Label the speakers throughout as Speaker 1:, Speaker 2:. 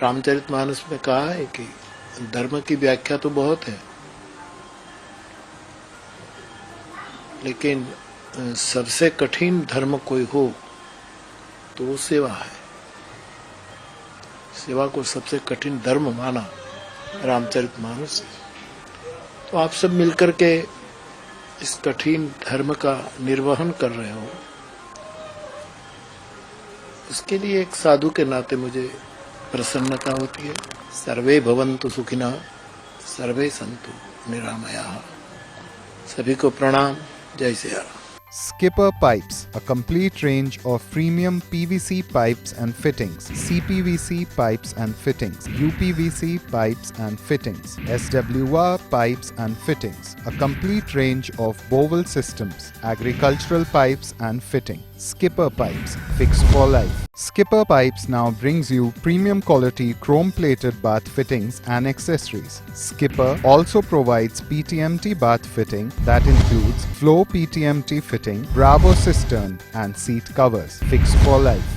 Speaker 1: रामचरितमानस में कहा है कि धर्म की व्याख्या तो बहुत है, लेकिन सबसे कठिन धर्म कोई हो तो वो सेवा है। सेवा को सबसे कठिन धर्म माना रामचरितमानस। तो आप सब मिलकर के इस कठिन धर्म का निर्वहन कर रहे हो, इसके लिए एक साधु के नाते मुझे प्रसन्नता होती है। सर्वे भवन्तु सुखिनः, सर्वे सन्तु निरामयाः। सभी को प्रणाम। जय Shri Ram.
Speaker 2: Skipper Pipes, a complete range of premium PVC pipes and fittings, CPVC pipes and fittings, UPVC pipes and fittings, SWR pipes and fittings, a complete range of bowel systems, agricultural pipes and fitting. Skipper Pipes, fixed for life. Skipper Pipes now brings you premium quality chrome-plated bath fittings and accessories. Skipper also provides PTMT bath fitting that includes flow PTMT fitting, Bravo cistern and seat covers. Fixed for life.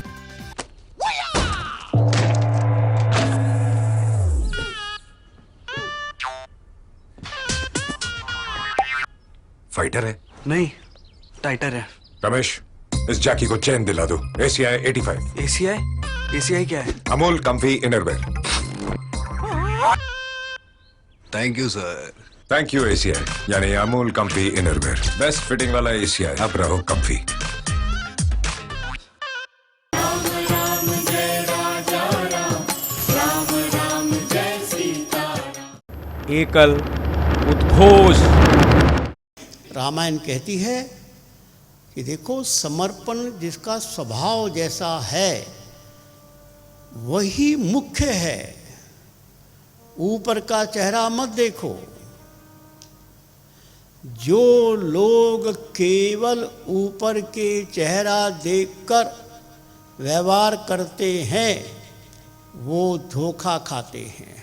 Speaker 3: Fighter है?
Speaker 4: नहीं, टाइटर है।
Speaker 3: रमेश, इस जैकी को chain दिला दो। ACI 85।
Speaker 4: ACI क्या है?
Speaker 3: Amul comfy innerwear.
Speaker 4: Thank you sir.
Speaker 3: Thank you ACI, यानी Amul comfy innerwear. Best fitting वाला ACI। अब रहो कम्फी।
Speaker 5: एकल उद्घोष।
Speaker 6: रामायण कहती है कि देखो, समर्पण जिसका स्वभाव जैसा है वही मुख्य है, ऊपर का चेहरा मत देखो। जो लोग केवल ऊपर के चेहरा देखकर व्यवहार करते हैं वो धोखा खाते हैं।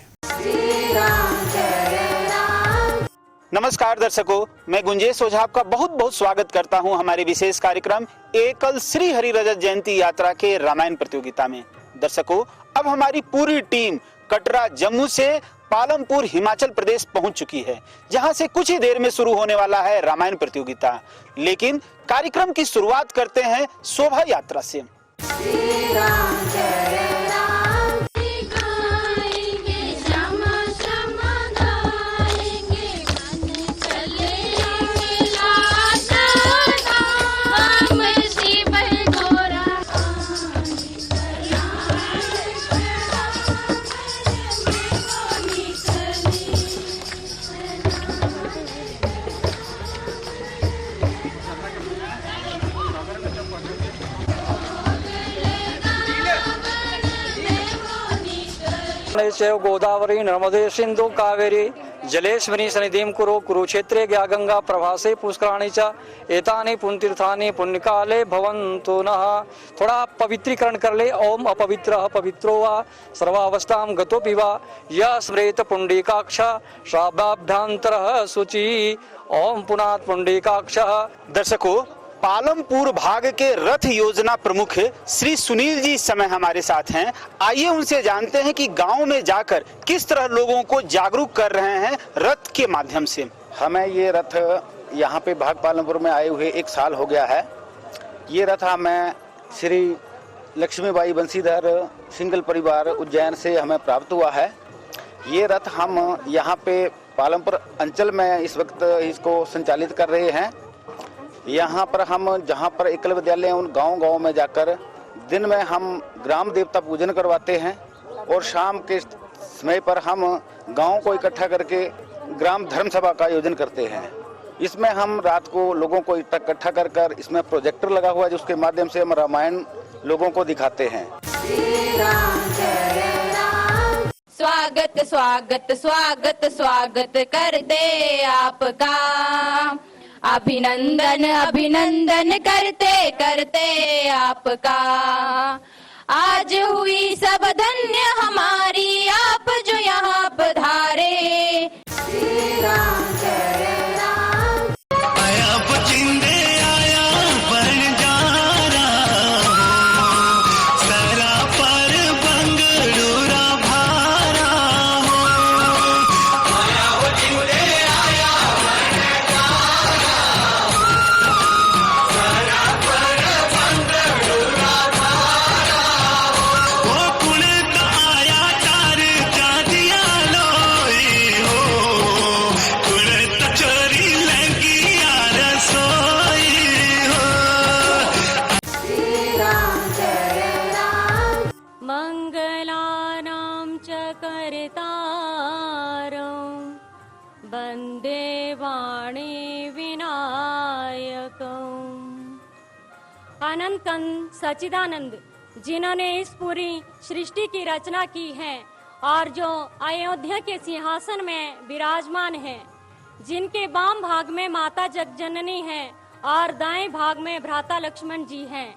Speaker 7: नमस्कार दर्शकों, मैं गुंजेश ओझा आपका बहुत बहुत स्वागत करता हूं हमारे विशेष कार्यक्रम एकल श्री हरि रजत जयंती यात्रा के रामायण प्रतियोगिता में। दर्शकों, अब हमारी पूरी टीम कटरा जम्मू से पालमपुर हिमाचल प्रदेश पहुंच चुकी है, जहां से कुछ ही देर में शुरू होने वाला है रामायण प्रतियोगिता। लेकिन कार्यक्रम की शुरुआत करते हैं शोभा यात्रा से।
Speaker 8: गोदावरी नर्मदे सिंधु कावेरी जलेश्वरी सन्निधिं कुरु कुरुक्षेत्रे गया गंगा प्रभासे पुष्कराणि च एतानि पुण्यतीर्थानि पुण्यकाले भवन्तु नः। थोड़ा पवित्रीकरण कर ले। ओम अपवित्रः पवित्रो वा सर्वावस्थां गतोऽपि वा यः स्मरेत पुण्डरीकाक्ष श्राव्याभ्यन्तरः शुचि। ओम पुनात् पुण्डरीकाक्षः। दर्शकों, पालमपुर भाग के रथ योजना प्रमुख श्री सुनील जी इस समय हमारे साथ हैं। आइए उनसे जानते हैं कि गांव में जाकर किस तरह लोगों को जागरूक कर रहे हैं रथ के माध्यम से।
Speaker 9: हमें ये रथ यहाँ पे भाग पालमपुर में आए हुए 1 साल हो गया है। ये रथ हमें श्री लक्ष्मीबाई बंसीधर सिंगल परिवार उज्जैन से हमें प्राप्त हुआ है। ये रथ हम यहाँ पे पालमपुर अंचल में इस वक्त इसको संचालित कर रहे हैं। यहाँ पर हम जहाँ पर एकल विद्यालय है उन गांव-गांव में जाकर दिन में हम ग्राम देवता पूजन करवाते हैं और शाम के समय पर हम गांव को इकट्ठा करके ग्राम धर्म सभा का आयोजन करते हैं। इसमें हम रात को लोगों को इकट्ठा कर इसमें प्रोजेक्टर लगा हुआ है जिसके माध्यम से हम रामायण लोगों को दिखाते हैं।
Speaker 10: स्वागत स्वागत स्वागत स्वागत करते आपका, अभिनंदन अभिनंदन करते करते आपका। आज हुई सब धन्य हमारी, आप जो यहाँ पधारे।
Speaker 11: आया बचिंदे आया बनजारा, सरा पर बंगड़ूरा भा
Speaker 10: करतारं वन्दे वाणी विनायकम्। अनंत सच्चिदानंद जिन्होंने इस पूरी सृष्टि की रचना की है और जो अयोध्या के सिंहासन में विराजमान है, जिनके वाम भाग में माता जगजननी है और दाएं भाग में भ्राता लक्ष्मण जी हैं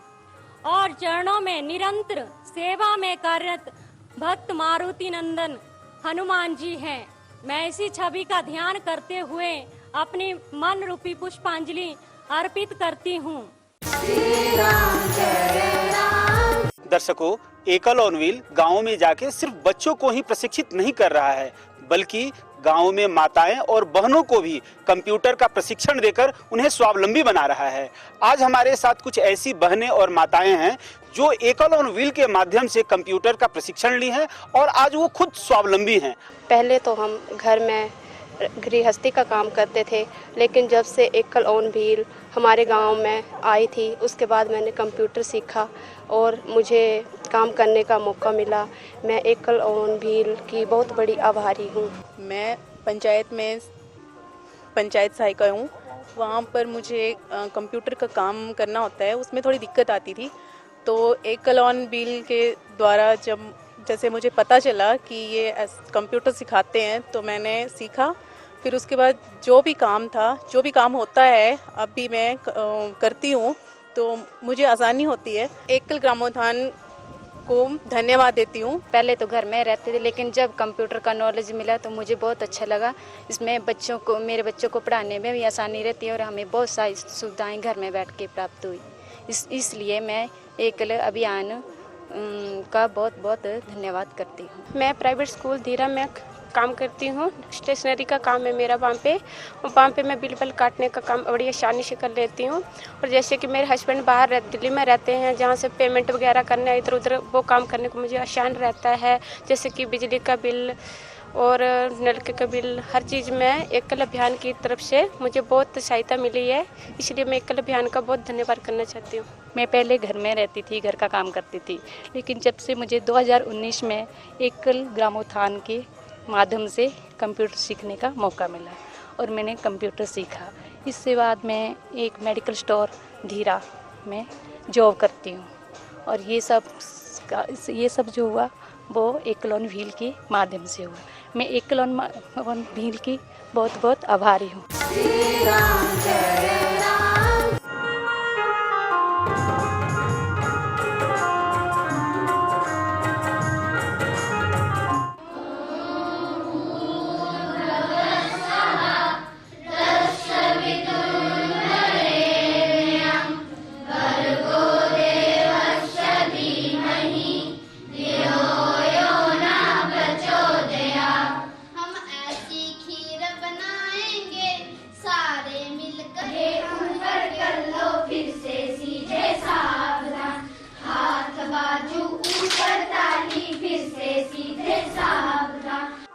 Speaker 10: और चरणों में निरंतर सेवा में कार्यरत भक्त मारुति नंदन हनुमान जी हैं। मैं इसी छवि का ध्यान करते हुए अपनी मन रूपी पुष्पांजलि अर्पित करती हूँ।
Speaker 7: दर्शकों, एकल ऑन व्हील गाँव में जाके सिर्फ बच्चों को ही प्रशिक्षित नहीं कर रहा है, बल्कि गाँव में माताएं और बहनों को भी कंप्यूटर का प्रशिक्षण देकर उन्हें स्वावलंबी बना रहा है। आज हमारे साथ कुछ ऐसी बहनें और माताएं हैं जो एकल ऑन व्हील के माध्यम से कंप्यूटर का प्रशिक्षण ली हैं और आज वो खुद स्वावलंबी हैं।
Speaker 12: पहले तो हम घर में गृहस्थी का काम करते थे, लेकिन जब से एकल ऑन व्हील हमारे गांव में आई थी, उसके बाद मैंने कंप्यूटर सीखा और मुझे काम करने का मौका मिला। मैं एकल ऑन व्हील की बहुत बड़ी आभारी हूँ।
Speaker 13: मैं पंचायत में पंचायत सहायिका हूँ। वहाँ पर मुझे कंप्यूटर का काम करना होता है, उसमें थोड़ी दिक्कत आती थी। तो एकल ऑन व्हील के द्वारा जैसे मुझे पता चला कि ये कंप्यूटर सिखाते हैं, तो मैंने सीखा। फिर उसके बाद जो भी काम होता है अभी मैं करती हूँ, तो मुझे आसानी होती है। एकल ग्रामोत्थान को धन्यवाद देती हूँ।
Speaker 12: पहले तो घर में रहते थे, लेकिन जब कंप्यूटर का नॉलेज मिला तो मुझे बहुत अच्छा लगा। इसमें मेरे बच्चों को पढ़ाने में भी आसानी रहती है और हमें बहुत सारी सुविधाएं घर में बैठ के प्राप्त हुई। इसलिए मैं एकल अभियान का बहुत बहुत धन्यवाद करती हूँ। मैं प्राइवेट स्कूल धीरा में काम करती हूँ। स्टेशनरी का काम है मेरा वहाँ पे मैं बिल काटने का काम बड़ी आसानी से कर लेती हूँ। और जैसे कि मेरे हस्बैंड बाहर दिल्ली में रहते हैं, जहाँ से पेमेंट वगैरह करना इधर उधर, वो काम करने को मुझे आसान रहता है। जैसे कि बिजली का बिल और नलके का बिल, हर चीज़ में एकल अभियान की तरफ से मुझे बहुत सहायता मिली है। इसलिए मैं एकल अभियान का बहुत धन्यवाद करना चाहती हूँ। मैं पहले घर में रहती थी, घर का काम करती थी, लेकिन जब से मुझे 2019 में एकल ग्रामोत्थान के माध्यम से कंप्यूटर सीखने का मौका मिला और मैंने कंप्यूटर सीखा। इसके बाद मैं एक मेडिकल स्टोर धीरा में जॉब करती हूँ और ये सब जो हुआ वो एकल ऑन व्हील के माध्यम से हुआ। मैं एकल ऑन व्हील की बहुत बहुत आभारी हूँ।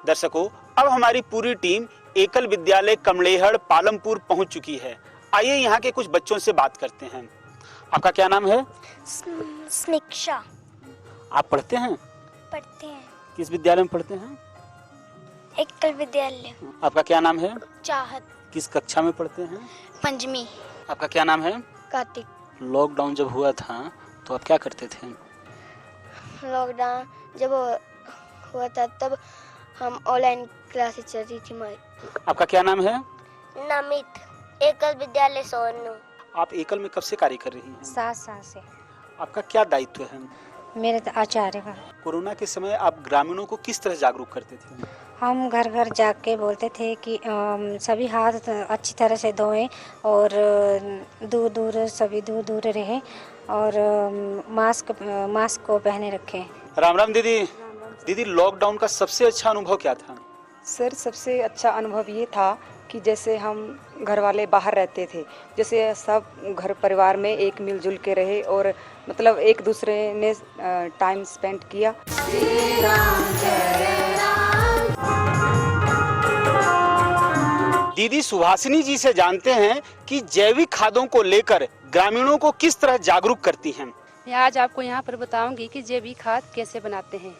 Speaker 7: दर्शकों, अब हमारी पूरी टीम एकल विद्यालय कमलेहड़ पालमपुर पहुंच चुकी है। आइए यहाँ के कुछ बच्चों से बात करते हैं। आपका क्या नाम है?
Speaker 14: स्निक्षा।
Speaker 7: आप पढ़ते हैं?
Speaker 14: पढ़ते हैं।
Speaker 7: किस विद्यालय में पढ़ते हैं?
Speaker 14: एकल विद्यालय।
Speaker 7: आपका क्या नाम है?
Speaker 14: चाहत।
Speaker 7: किस कक्षा में पढ़ते हैं?
Speaker 14: 5वीं।
Speaker 7: आपका क्या नाम है?
Speaker 14: कार्तिक।
Speaker 7: लॉकडाउन जब हुआ था तो आप क्या करते थे?
Speaker 14: लॉकडाउन जब हुआ था तब हम ऑनलाइन क्लासेस चल रही थी हमारी।
Speaker 7: आपका क्या नाम है?
Speaker 14: नमित। एकल विद्यालय सोनू।
Speaker 7: आप एकल में कब से कार्य कर रही हैं?
Speaker 14: 7 साल से।
Speaker 7: आपका क्या दायित्व है?
Speaker 14: मेरे आचार्य का।
Speaker 7: कोरोना के समय आप ग्रामीणों को किस तरह जागरूक करते थे?
Speaker 14: हम घर घर जाके बोलते थे कि सभी हाथ अच्छी तरह से धोएं और सभी दूर रहें और मास्क को पहने रखें।
Speaker 7: राम राम दीदी, लॉकडाउन का सबसे अच्छा अनुभव क्या था?
Speaker 15: सर, सबसे अच्छा अनुभव ये था कि जैसे हम घर वाले बाहर रहते थे, जैसे सब घर परिवार में एक मिलजुल के रहे और मतलब एक दूसरे ने टाइम स्पेंड किया।
Speaker 7: दीदी सुभाषिनी जी से जानते हैं कि जैविक खादों को लेकर ग्रामीणों को किस तरह जागरूक करती हैं।
Speaker 16: मैं आज आपको यहाँ पर बताऊंगी कि जैविक खाद कैसे बनाते हैं।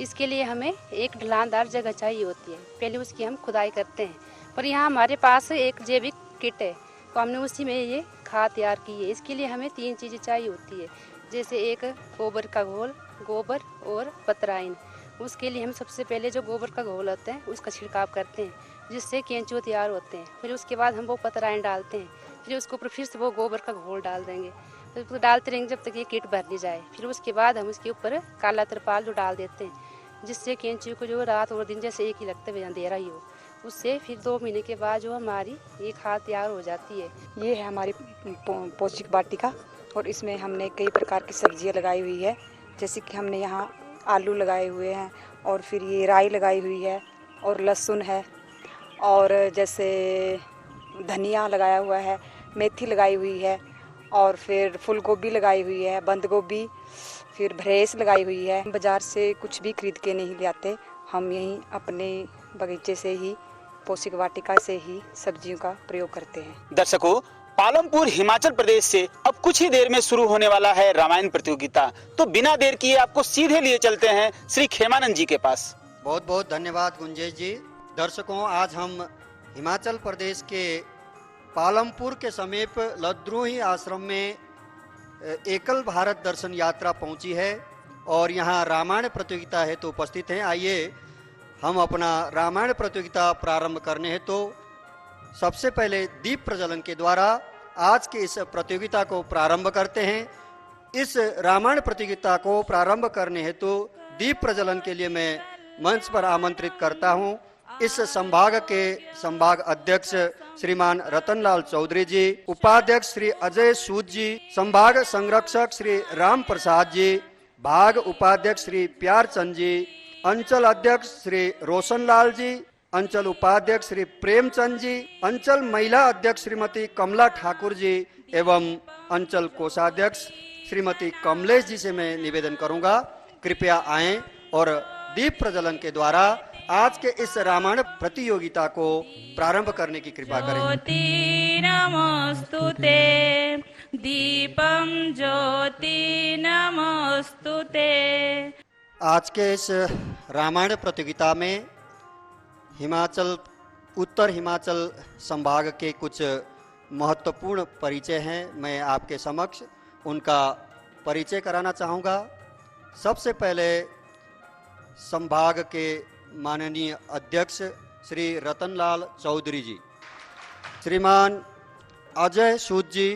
Speaker 12: इसके लिए हमें एक ढलानदार जगह चाहिए होती है, पहले उसकी हम खुदाई करते हैं। पर यहाँ हमारे पास एक जैविक किट है, तो हमने उसी में ये खाद तैयार की है। इसके लिए हमें 3 चीज़ें चाहिए होती है, जैसे एक गोबर का घोल, गोबर और पतराइन। उसके लिए हम सबसे पहले जो गोबर का घोल होता है उसका छिड़काव करते हैं, जिससे केंचुए तैयार होते हैं। फिर उसके बाद हम वो पतराइन डालते हैं, फिर उसके ऊपर फिर से वो गोबर का घोल डाल देंगे, तो उसको डालते रहेंगे जब तक ये किट भर ली जाए। फिर उसके बाद हम उसके ऊपर काला तिरपाल जो डाल देते हैं, जिससे केंचुए को जो रात और दिन जैसे एक ही लगता है, अंधेरा ही हो। उससे फिर 2 महीने के बाद जो हमारी ये खाद तैयार हो जाती है।
Speaker 15: ये है हमारी पौष्टिक वाटिका, और इसमें हमने कई प्रकार की सब्जियां लगाई हुई है, जैसे कि हमने यहाँ आलू लगाए हुए हैं, और फिर ये राई लगाई हुई है, और लहसुन है, और जैसे धनिया लगाया हुआ है, मेथी लगाई हुई है, और फिर फूल गोभी लगाई हुई है, बंद गोभी, फिर भरेस लगाई हुई है। बाज़ार से कुछ भी खरीद के नहीं ले आते, हम यहीं अपने बगीचे से ही, पौष्टिक वाटिका से ही सब्जियों का प्रयोग करते हैं।
Speaker 7: दर्शकों, पालमपुर हिमाचल प्रदेश से अब कुछ ही देर में शुरू होने वाला है रामायण प्रतियोगिता, तो बिना देर किए आपको सीधे लिए चलते हैं श्री खेमानंद जी के पास।
Speaker 16: बहुत बहुत धन्यवाद गुंजेश जी। दर्शकों, आज हम हिमाचल प्रदेश के पालमपुर के समीप लद्रोही आश्रम में एकल भारत दर्शन यात्रा पहुंची है, और यहाँ रामायण प्रतियोगिता हेतु उपस्थित हैं। आइए हम अपना रामायण प्रतियोगिता प्रारंभ करने हेतु सबसे पहले दीप प्रज्वलन के द्वारा आज के इस प्रतियोगिता को प्रारंभ करते हैं। इस रामायण प्रतियोगिता को प्रारंभ करने हेतु दीप प्रज्वलन के लिए मैं मंच पर आमंत्रित करता हूं इस संभाग के संभाग अध्यक्ष श्रीमान रतनलाल चौधरी जी, उपाध्यक्ष श्री अजय सूद जी, संभाग संरक्षक श्री राम प्रसाद जी, भाग उपाध्यक्ष श्री प्यारचंद जी, अंचल अध्यक्ष श्री रोशनलाल जी, अंचल उपाध्यक्ष श्री प्रेमचंद जी, अंचल महिला अध्यक्ष श्रीमती कमला ठाकुर जी एवं अंचल कोषाध्यक्ष श्रीमती कमलेश जी से मैं निवेदन करूंगा, कृपया आएं और दीप प्रज्वलन के द्वारा आज के इस रामायण प्रतियोगिता को प्रारंभ करने की कृपा करें।
Speaker 17: नमोस्तुते दीपम ज्योति नमोस्तुते।
Speaker 16: आज के इस रामायण प्रतियोगिता में हिमाचल, उत्तर हिमाचल संभाग के कुछ महत्वपूर्ण परिचय हैं। मैं आपके समक्ष उनका परिचय कराना चाहूँगा। सबसे पहले संभाग के माननीय अध्यक्ष श्री रतनलाल चौधरी जी, श्रीमान अजय सूद जी,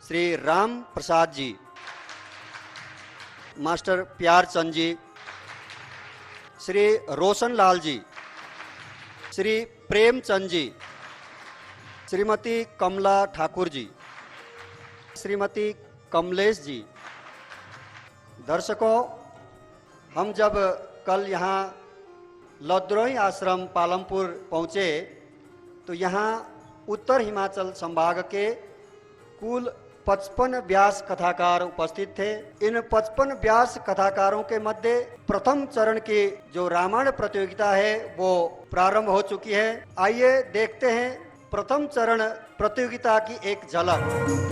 Speaker 16: श्री राम प्रसाद जी, मास्टर प्यारचंद जी, श्री रोशनलाल जी, श्री प्रेमचंद जी, श्रीमती कमला ठाकुर जी, श्रीमती कमलेश जी। दर्शकों, हम जब कल यहाँ लद्रोही आश्रम पालमपुर पहुँचे तो यहाँ उत्तर हिमाचल संभाग के कुल 55 व्यास कथाकार उपस्थित थे। इन 55 व्यास कथाकारों के मध्य प्रथम चरण की जो रामायण प्रतियोगिता है वो प्रारंभ हो चुकी है। आइए देखते हैं प्रथम चरण प्रतियोगिता की एक झलक।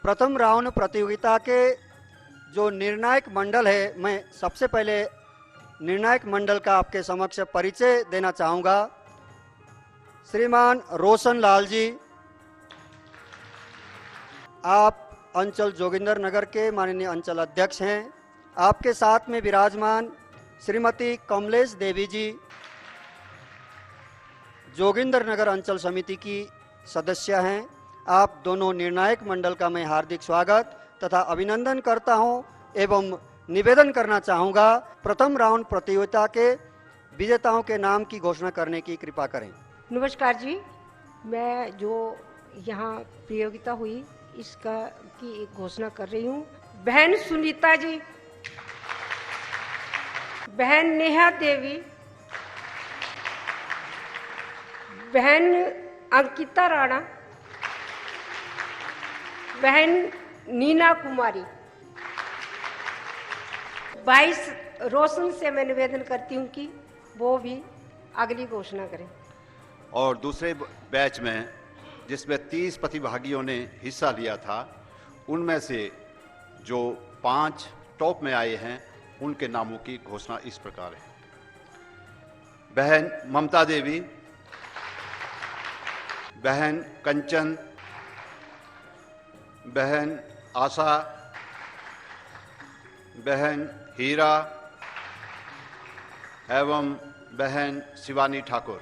Speaker 16: प्रथम राउंड प्रतियोगिता के जो निर्णायक मंडल है, मैं सबसे पहले निर्णायक मंडल का आपके समक्ष परिचय देना चाहूँगा। श्रीमान रोशनलाल जी, आप अंचल जोगिंदर नगर के माननीय अंचल अध्यक्ष हैं। आपके साथ में विराजमान श्रीमती कमलेश देवी जी, जोगिंदर नगर अंचल समिति की सदस्य हैं। आप दोनों निर्णायक मंडल का मैं हार्दिक स्वागत तथा अभिनंदन करता हूं एवं निवेदन करना चाहूँगा प्रथम राउंड प्रतियोगिता के विजेताओं के नाम की घोषणा करने की कृपा करें।
Speaker 18: नमस्कार जी, मैं जो यहाँ प्रतियोगिता हुई इसका की एक घोषणा कर रही हूँ। बहन सुनीता जी, बहन नेहा देवी, बहन अंकिता राणा, बहन नीना कुमारी। 22 रोशन से मैं निवेदन करती हूँ कि वो भी अगली घोषणा करें।
Speaker 19: और दूसरे बैच में जिसमें 30 प्रतिभागियों ने हिस्सा लिया था, उनमें से जो 5 टॉप में आए हैं उनके नामों की घोषणा इस प्रकार है। बहन ममता देवी, बहन कंचन, बहन आशा, बहन हीरा एवं बहन शिवानी ठाकुर।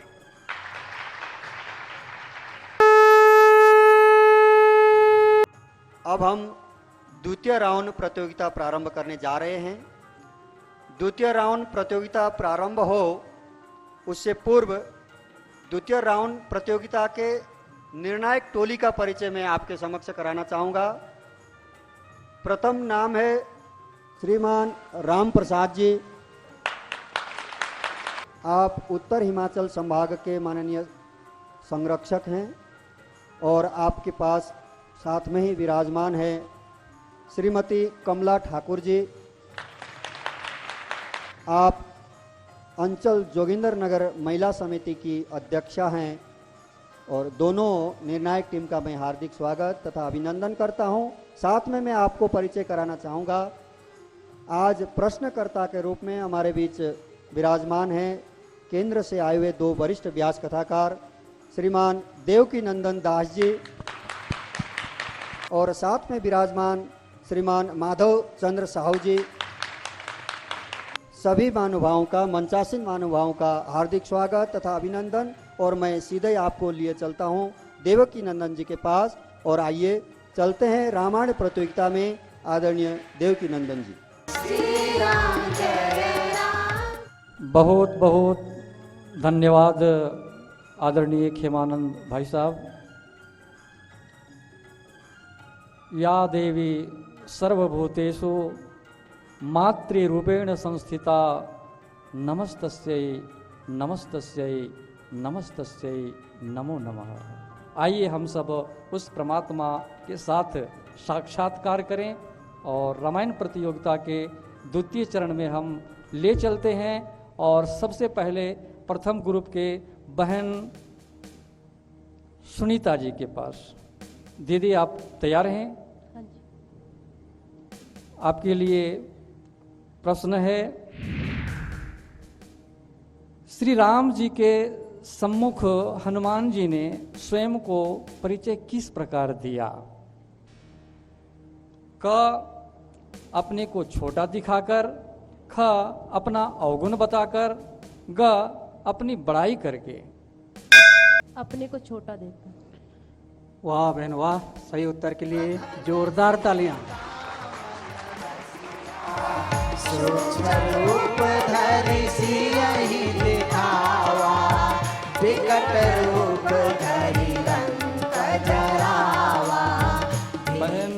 Speaker 16: अब हम द्वितीय राउंड प्रतियोगिता प्रारंभ करने जा रहे हैं। द्वितीय राउंड प्रतियोगिता प्रारंभ हो उससे पूर्व द्वितीय राउंड प्रतियोगिता के निर्णायक टोली का परिचय मैं आपके समक्ष कराना चाहूँगा। प्रथम नाम है श्रीमान राम प्रसाद जी। आप उत्तर हिमाचल संभाग के माननीय संरक्षक हैं और आपके पास साथ में ही विराजमान है श्रीमती कमला ठाकुर जी। आप अंचल जोगिंदर नगर महिला समिति की अध्यक्षा हैं और दोनों निर्णायक टीम का मैं हार्दिक स्वागत तथा अभिनंदन करता हूं। साथ में मैं आपको परिचय कराना चाहूँगा। आज प्रश्नकर्ता के रूप में हमारे बीच विराजमान हैं केंद्र से आए हुए 2 वरिष्ठ व्यास कथाकार श्रीमान देवकी नंदन दास जी और साथ में विराजमान श्रीमान माधव चंद्र साहू जी। सभी महानुभावों का, मंचासीन महानुभावों का हार्दिक स्वागत तथा अभिनंदन। और मैं सीधे आपको लिए चलता हूं देवकी नंदन जी के पास। और आइए चलते हैं रामायण प्रतियोगिता में आदरणीय देवकी नंदन जी।
Speaker 8: बहुत बहुत धन्यवाद आदरणीय खेमानंद भाई साहब। या देवी सर्वभूतेषु मातृरूपेण संस्थिता नमस्तस्यै नमस्तस्यै नमस्तस्यै नमो नमः। आइए हम सब उस परमात्मा के साथ साक्षात्कार करें और रामायण प्रतियोगिता के द्वितीय चरण में हम ले चलते हैं। और सबसे पहले प्रथम ग्रुप के बहन सुनीता जी के पास। दीदी आप तैयार हैं? आपके लिए प्रश्न है, श्री राम जी के सम्मुख हनुमान जी ने स्वयं को परिचय किस प्रकार दिया? क अपने को छोटा दिखाकर, ख अपना अवगुण बताकर, ग अपनी बड़ाई करके।
Speaker 10: अपने को छोटा देखकर।
Speaker 6: वाह बहन वाह, सही उत्तर के लिए जोरदार तालियां।
Speaker 11: रूप धरि सियहि दिखावा, विकट रूप धरि लंक जरावा।
Speaker 8: बहन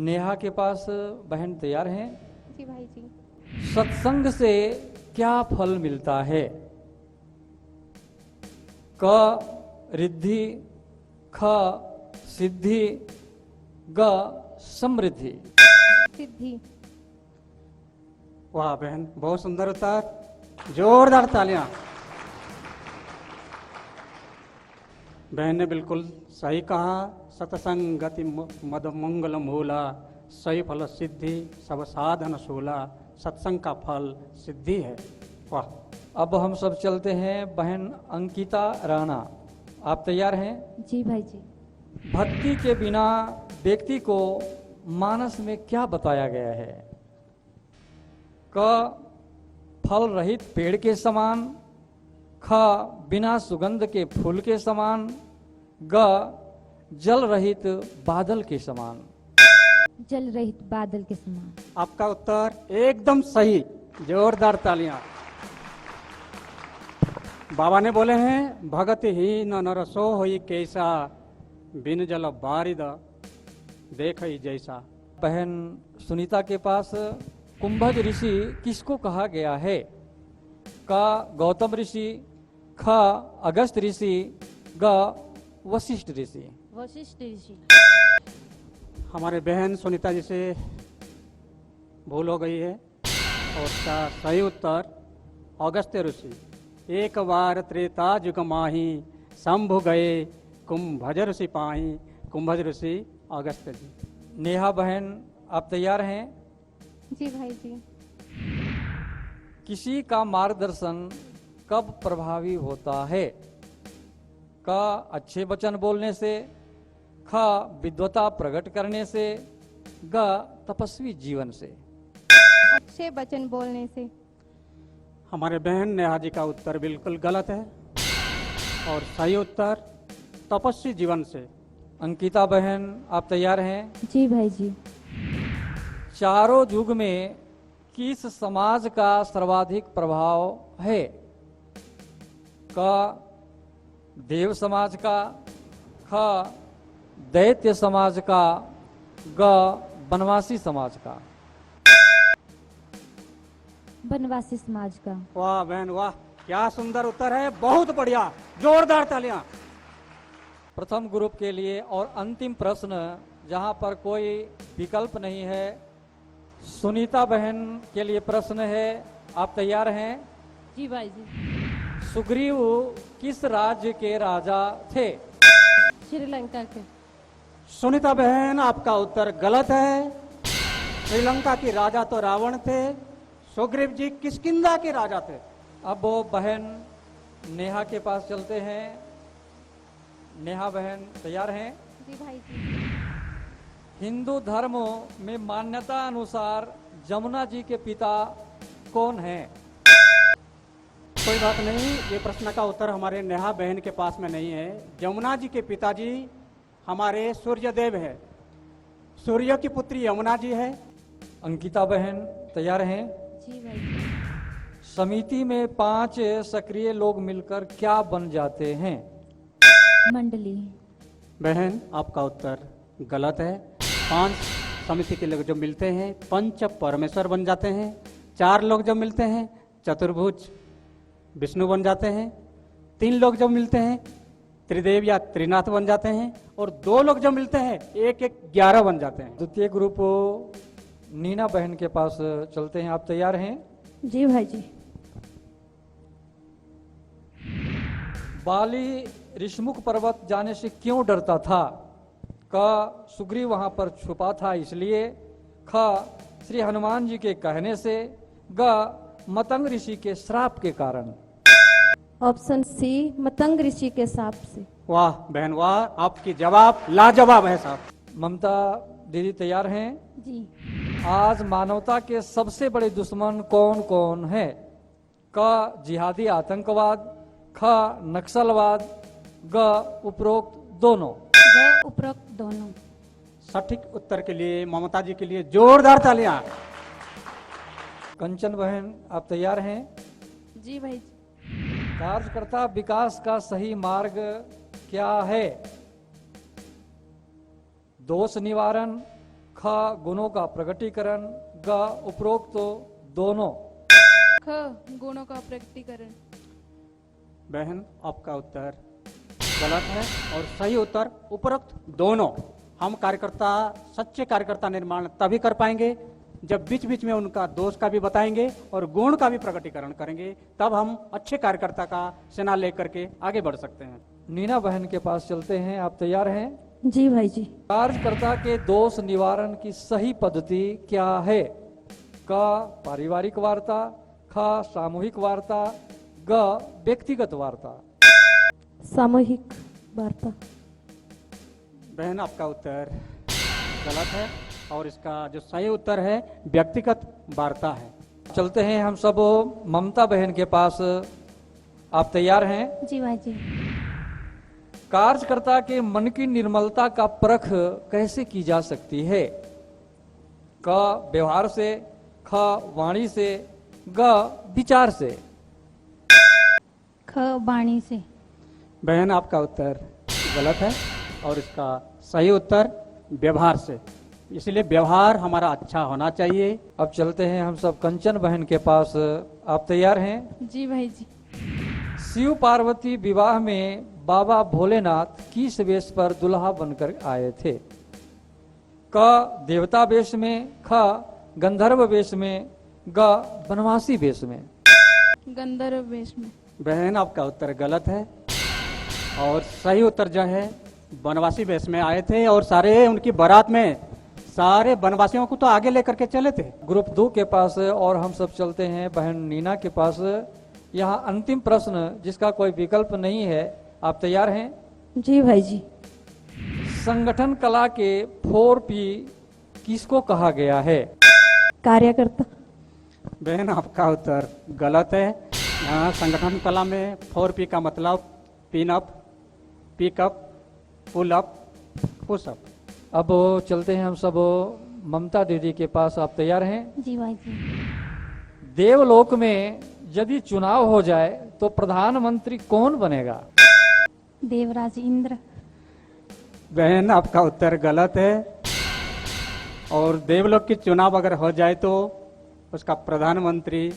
Speaker 8: नेहा के पास बहन तैयार हैं?
Speaker 10: जी भाई जी।
Speaker 8: सत्संग से क्या फल मिलता है? क रिद्धि, ख सिद्धि, ग समृद्धि।
Speaker 10: सिद्धि।
Speaker 6: वाह बहन, बहुत सुंदर उत्तर, जोरदार तालियां। बहन ने बिल्कुल सही कहा। सतसंग गति मद मंगल मूला, सही फल सिद्धि सब साधन शूला। सत्संग का फल सिद्धि है। वाह।
Speaker 8: अब हम सब चलते हैं बहन अंकिता राणा। आप तैयार हैं?
Speaker 10: जी भाई जी।
Speaker 8: भक्ति के बिना व्यक्ति को मानस में क्या बताया गया है? क फल रहित पेड़ के समान, ख बिना सुगंध के फूल के समान, ग जल रहित बादल के समान।
Speaker 10: जल रहित बादल के समान।
Speaker 6: आपका उत्तर एकदम सही, जोरदार तालियां। बाबा ने बोले हैं, भगत ही न नरसो होई कैसा, बिन जल बारिद देख ही जैसा।
Speaker 8: बहन सुनीता के पास कुंभज ऋषि किसको कहा गया है? क गौतम ऋषि, ख अगस्त ऋषि, ग वशिष्ठ ऋषि।
Speaker 10: वशिष्ठ ऋषि।
Speaker 6: हमारे बहन सुनीता जी से भूल हो गई है। और इसका सही उत्तर अगस्त्य ऋषि। एक बार त्रेता युग माही शंभु गए कुंभज ऋषि पाही। कुंभज ऋषि अगस्त्य जी।
Speaker 8: नेहा बहन आप तैयार हैं?
Speaker 20: जी भाई जी।
Speaker 8: किसी का मार्गदर्शन कब प्रभावी होता है? क अच्छे वचन बोलने से, ख विद्वता प्रकट करने से, ग तपस्वी जीवन से।
Speaker 20: अच्छे वचन बोलने से।
Speaker 6: हमारे बहन नेहा जी का उत्तर बिल्कुल गलत है और सही उत्तर तपस्वी जीवन से।
Speaker 8: अंकिता बहन आप तैयार हैं?
Speaker 20: जी भाई जी।
Speaker 8: चारों युग में किस समाज का सर्वाधिक प्रभाव है? क देव समाज का, ख दैत्य समाज का, ग वनवासी समाज का।
Speaker 20: वनवासी समाज का।
Speaker 6: वाह बहन वाह, क्या सुंदर उत्तर है, बहुत बढ़िया, जोरदार तालियां।
Speaker 8: प्रथम ग्रुप के लिए और अंतिम प्रश्न जहां पर कोई विकल्प नहीं है। सुनीता बहन के लिए प्रश्न है, आप तैयार हैं?
Speaker 10: जी भाई जी।
Speaker 8: सुग्रीव किस राज्य के राजा थे?
Speaker 10: श्रीलंका के।
Speaker 6: सुनीता बहन आपका उत्तर गलत है। श्रीलंका के राजा तो रावण थे, सुग्रीव जी किष्किंधा के राजा थे।
Speaker 8: अब वो बहन नेहा के पास चलते हैं। नेहा बहन तैयार हैं?
Speaker 20: जी भाई जी।
Speaker 8: हिंदू धर्म में मान्यता अनुसार जमुना जी के पिता कौन हैं?
Speaker 6: कोई बात नहीं, ये प्रश्न का उत्तर हमारे नेहा बहन के पास में नहीं है। यमुना जी के पिताजी हमारे सूर्य देव है, सूर्य की पुत्री यमुना जी है।
Speaker 8: अंकिता बहन तैयार हैं?
Speaker 20: जी भाई।
Speaker 8: समिति में 5 सक्रिय लोग मिलकर क्या बन जाते हैं?
Speaker 20: मंडली।
Speaker 6: बहन आपका उत्तर गलत है। 5 समिति के लोग जो मिलते हैं पंच परमेश्वर बन जाते हैं। 4 लोग जब मिलते हैं चतुर्भुज विष्णु बन जाते हैं। 3 लोग जब मिलते हैं त्रिदेव या त्रिनाथ बन जाते हैं। और 2 लोग जब मिलते हैं 11 बन जाते हैं।
Speaker 8: द्वितीय ग्रुप नीना बहन के पास चलते हैं, आप तैयार हैं?
Speaker 20: जी भाई जी।
Speaker 8: बाली ऋषमुख पर्वत जाने से क्यों डरता था? क सुग्रीव वहां पर छुपा था इसलिए, ख श्री हनुमान जी के कहने से, ग मतंग ऋषि के श्राप के कारण।
Speaker 20: ऑप्शन सी मतंग ऋषि के श्राप से।
Speaker 6: वाह बहन वाह, आपकी जवाब लाजवाब है साहब।
Speaker 8: ममता दीदी तैयार हैं?
Speaker 20: जी।
Speaker 8: आज मानवता के सबसे बड़े दुश्मन कौन कौन है? क जिहादी आतंकवाद, ख नक्सलवाद, ग उपरोक्त दोनों।
Speaker 20: ग उपरोक्त दोनों।
Speaker 6: सटीक उत्तर के लिए ममता जी के लिए जोरदार तालियां।
Speaker 8: कंचन बहन आप तैयार हैं?
Speaker 20: जी भाई।
Speaker 8: कार्यकर्ता विकास का सही मार्ग क्या है? दोष निवारण, ख गुणों का प्रकटीकरण, ग उपरोक्त दोनों।
Speaker 20: ख गुणों का प्रकटीकरण।
Speaker 6: बहन आपका उत्तर गलत है और सही उत्तर उपरोक्त दोनों। हम कार्यकर्ता सच्चे कार्यकर्ता निर्माण तभी कर पाएंगे जब बीच बीच में उनका दोष का भी बताएंगे और गुण का भी प्रकटीकरण करेंगे, तब हम अच्छे कार्यकर्ता का सेना लेकर के आगे बढ़ सकते हैं।
Speaker 8: नीना बहन के पास चलते हैं, आप तैयार हैं?
Speaker 20: जी भाई जी।
Speaker 8: कार्यकर्ता के दोष निवारण की सही पद्धति क्या है? क पारिवारिक वार्ता, ख सामूहिक वार्ता, ग व्यक्तिगत वार्ता।
Speaker 20: सामूहिक वार्ता।
Speaker 6: बहन आपका उत्तर गलत है और इसका जो सही उत्तर है व्यक्तिगत वार्ता है।
Speaker 8: चलते हैं हम सब ममता बहन के पास, आप तैयार हैं?
Speaker 20: जी भाई जी।
Speaker 8: कार्यकर्ता के मन की निर्मलता का परख कैसे की जा सकती है? क व्यवहार से, ख वाणी से, ग विचार से।
Speaker 20: ख वाणी से।
Speaker 6: बहन आपका उत्तर गलत है और इसका सही उत्तर व्यवहार से। इसलिए व्यवहार हमारा अच्छा होना चाहिए।
Speaker 8: अब चलते हैं हम सब कंचन बहन के पास, आप तैयार हैं?
Speaker 20: जी भाई जी।
Speaker 8: शिव पार्वती विवाह में बाबा भोलेनाथ किस वेश पर दुल्हा बनकर आए थे? क देवता वेश में, ख गंधर्व वेश में, ग बनवासी वेश में।
Speaker 17: गंधर्व वेश में।
Speaker 6: बहन आपका उत्तर गलत है और सही उत्तर जो है बनवासी वेश में आए थे और सारे उनकी बारात में सारे वनवासियों को तो आगे लेकर के चले थे।
Speaker 8: ग्रुप 2 के पास और हम सब चलते हैं बहन नीना के पास। यहाँ अंतिम प्रश्न जिसका कोई विकल्प नहीं है, आप तैयार हैं?
Speaker 20: जी भाई जी।
Speaker 8: संगठन कला के 4P किसको कहा गया है?
Speaker 20: कार्यकर्ता।
Speaker 6: बहन आपका उत्तर गलत है। यहाँ संगठन कला में 4P का मतलब pin up, pickup, pull up, push up.
Speaker 8: अब चलते हैं हम सब ममता दीदी के पास। आप तैयार हैं?
Speaker 20: जी भाई जी।
Speaker 8: देवलोक में यदि चुनाव हो जाए तो प्रधानमंत्री कौन बनेगा?
Speaker 20: देवराज इंद्र।
Speaker 6: बहन आपका उत्तर गलत है और देवलोक की चुनाव अगर हो जाए तो उसका प्रधानमंत्री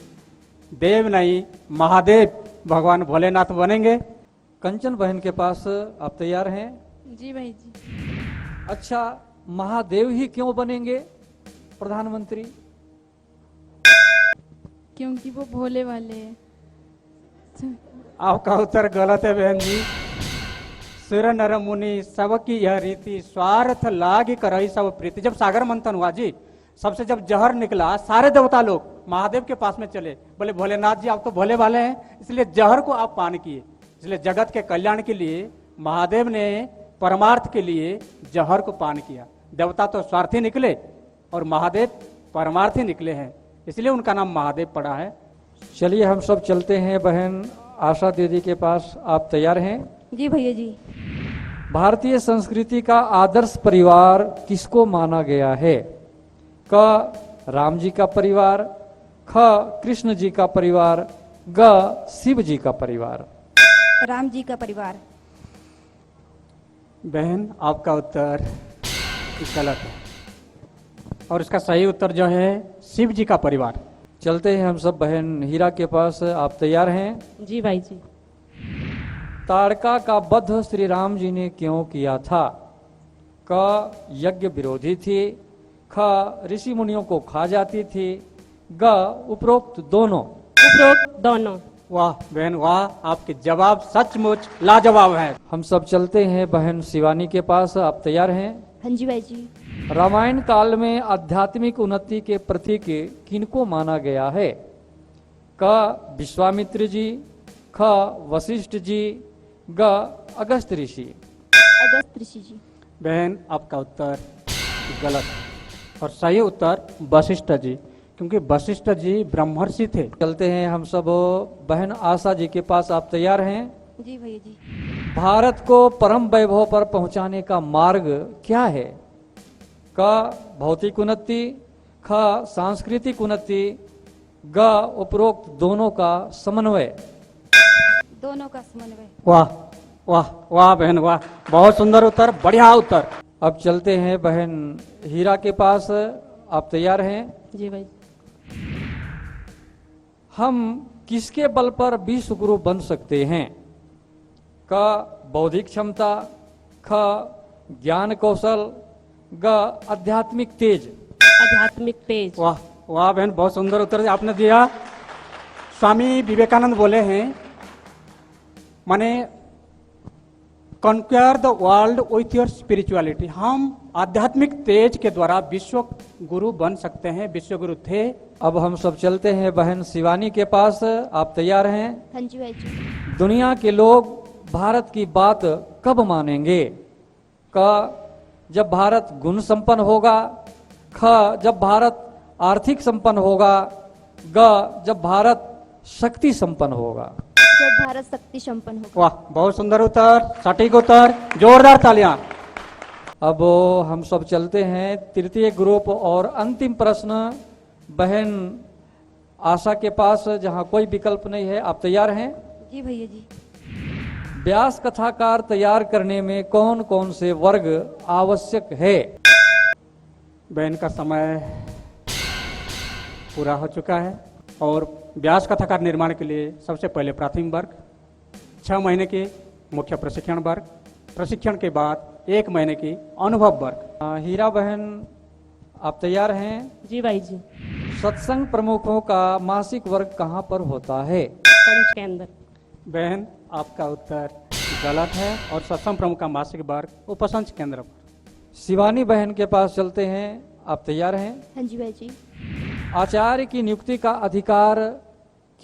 Speaker 6: देव नहीं महादेव भगवान भोलेनाथ बनेंगे।
Speaker 8: कंचन बहन के पास आप तैयार हैं?
Speaker 17: जी भाई जी।
Speaker 8: अच्छा, महादेव ही क्यों बनेंगे प्रधानमंत्री?
Speaker 17: क्योंकि वो भोले वाले हैं।
Speaker 6: आपका उत्तर गलत है बहन जी। सुर नर मुनि सबकी यह रीति, स्वार्थ लाग करई सब प्रीति। जब सागर मंथन हुआ जी, सबसे जब जहर निकला, सारे देवता लोग महादेव के पास में चले, बोले भोलेनाथ जी आप तो भोले वाले हैं, इसलिए जहर को आप पान किए। इसलिए जगत के कल्याण के लिए महादेव ने परमार्थ के लिए जहर को पान किया। देवता तो स्वार्थी निकले और महादेव परमार्थी निकले हैं, इसलिए उनका नाम महादेव पड़ा है।
Speaker 8: चलिए हम सब चलते हैं बहन आशा दीदी के पास। आप तैयार हैं?
Speaker 20: जी भैया जी।
Speaker 8: भारतीय संस्कृति का आदर्श परिवार किसको माना गया है? क राम जी का परिवार, ख कृष्ण जी का परिवार, ग शिव जी का परिवार।
Speaker 20: राम जी का परिवार।
Speaker 6: बहन आपका उत्तर गलत है और इसका सही उत्तर जो है शिव जी का परिवार।
Speaker 8: चलते हैं हम सब बहन हीरा के पास। आप तैयार हैं?
Speaker 20: जी भाई जी।
Speaker 8: ताड़का का वध श्री राम जी ने क्यों किया था? क यज्ञ विरोधी थी, ख ऋषि मुनियों को खा जाती थी, ग उपरोक्त दोनों।
Speaker 20: उपरोक्त दोनों।
Speaker 6: वाह बहन वाह, आपके जवाब सचमुच लाजवाब है।
Speaker 8: हम सब चलते हैं बहन शिवानी के पास। आप तैयार हैं?
Speaker 20: हाँ जी भाई जी।
Speaker 8: रामायण काल में आध्यात्मिक उन्नति के प्रतीक किनको माना गया है? क विश्वामित्र जी, ख वशिष्ठ जी, ग अगस्त ऋषि।
Speaker 20: अगस्त ऋषि जी।
Speaker 6: बहन आपका उत्तर गलत है और सही उत्तर वशिष्ठ जी, क्योंकि वशिष्ठ जी ब्रह्मर्षि थे।
Speaker 8: चलते हैं हम सब बहन आशा जी के पास। आप तैयार हैं?
Speaker 20: जी भैया जी।
Speaker 8: भारत को परम वैभव पर पहुंचाने का मार्ग क्या है? क भौतिक उन्नति, ख सांस्कृतिक उन्नति, ग उपरोक्त दोनों का समन्वय।
Speaker 20: दोनों का समन्वय।
Speaker 6: वाह वाह वाह बहन वाह, बहुत सुंदर उत्तर, बढ़िया उत्तर।
Speaker 8: अब चलते हैं बहन हीरा के पास। आप तैयार हैं?
Speaker 20: जी भाई।
Speaker 8: हम किसके बल पर विश्व गुरु बन सकते हैं? क बौद्धिक क्षमता, ख ज्ञान कौशल, ग आध्यात्मिक तेज।
Speaker 20: आध्यात्मिक तेज।
Speaker 6: वाह वाह बहन, बहुत सुंदर उत्तर आपने दिया। स्वामी विवेकानंद बोले हैं, माने conquer the world with your spirituality. हम आध्यात्मिक तेज के द्वारा विश्व गुरु बन सकते हैं, विश्व गुरु थे।
Speaker 8: अब हम सब चलते हैं बहन शिवानी के पास। आप तैयार हैं?
Speaker 20: हाँ जी भाई जी।
Speaker 8: दुनिया के लोग भारत की बात कब मानेंगे? क जब भारत गुण संपन्न होगा, ख जब भारत आर्थिक संपन्न होगा, ग जब भारत शक्ति संपन्न होगा।
Speaker 20: जब भारत शक्ति संपन्न होगा।
Speaker 6: वाह बहुत सुंदर उत्तर, सटीक उत्तर, जोरदार तालियां।
Speaker 8: अब हम सब चलते हैं तृतीय ग्रुप और अंतिम प्रश्न बहन आशा के पास, जहां कोई विकल्प नहीं है। आप तैयार हैं?
Speaker 20: जी भैया जी।
Speaker 8: व्यास कथाकार तैयार करने में कौन कौन से वर्ग आवश्यक है?
Speaker 6: बहन का समय पूरा हो चुका है और व्यास कथाकार निर्माण के लिए सबसे पहले प्राथमिक वर्ग, 6 महीने के मुख्य प्रशिक्षण वर्ग, प्रशिक्षण के बाद 1 महीने की अनुभव वर्ग।
Speaker 8: हीरा बहन आप तैयार हैं?
Speaker 20: जी भाई जी।
Speaker 8: सत्संग प्रमुखों का मासिक वर्ग कहाँ पर होता है?
Speaker 10: पंच के अंदर।
Speaker 6: बहन आपका उत्तर गलत है और सत्संग प्रमुख का मासिक वर्ग उपसंच केंद्र पर।
Speaker 8: शिवानी बहन के पास चलते हैं, आप तैयार हैं?
Speaker 17: हाँ जी भाई जी।
Speaker 8: आचार्य की नियुक्ति का अधिकार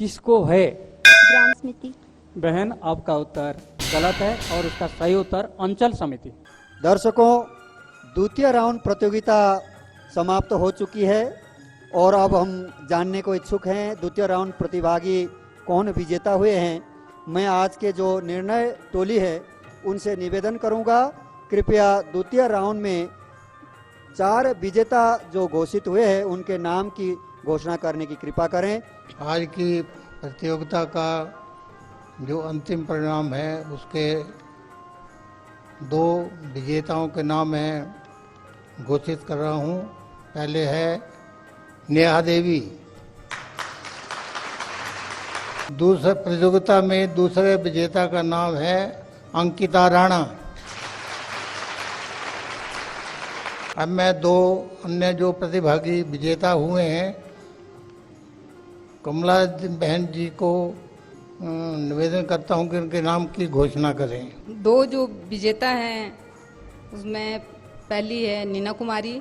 Speaker 8: किसको है?
Speaker 17: ग्राम समिति।
Speaker 6: बहन आपका उत्तर गलत है और उसका सही उत्तर अंचल समिति।
Speaker 16: दर्शकों, द्वितीय राउंड प्रतियोगिता समाप्त हो चुकी है और अब हम जानने को इच्छुक हैं द्वितीय राउंड प्रतिभागी कौन विजेता हुए हैं। मैं आज के जो निर्णय टोली है उनसे निवेदन करूंगा, कृपया द्वितीय राउंड में 4 विजेता जो घोषित हुए हैं उनके नाम की घोषणा करने की कृपा करें।
Speaker 1: आज की प्रतियोगिता का जो अंतिम परिणाम है उसके 2 विजेताओं के नाम हैं घोषित कर रहा हूं। पहले है नेहा देवी। दूसरे प्रतियोगिता में दूसरे विजेता का नाम है अंकिता राणा। अब मैं 2 अन्य जो प्रतिभागी विजेता हुए हैं कमला बहन जी को निवेदन करता हूं कि उनके नाम की घोषणा करें।
Speaker 15: 2 जो विजेता हैं उसमें पहली है नीना कुमारी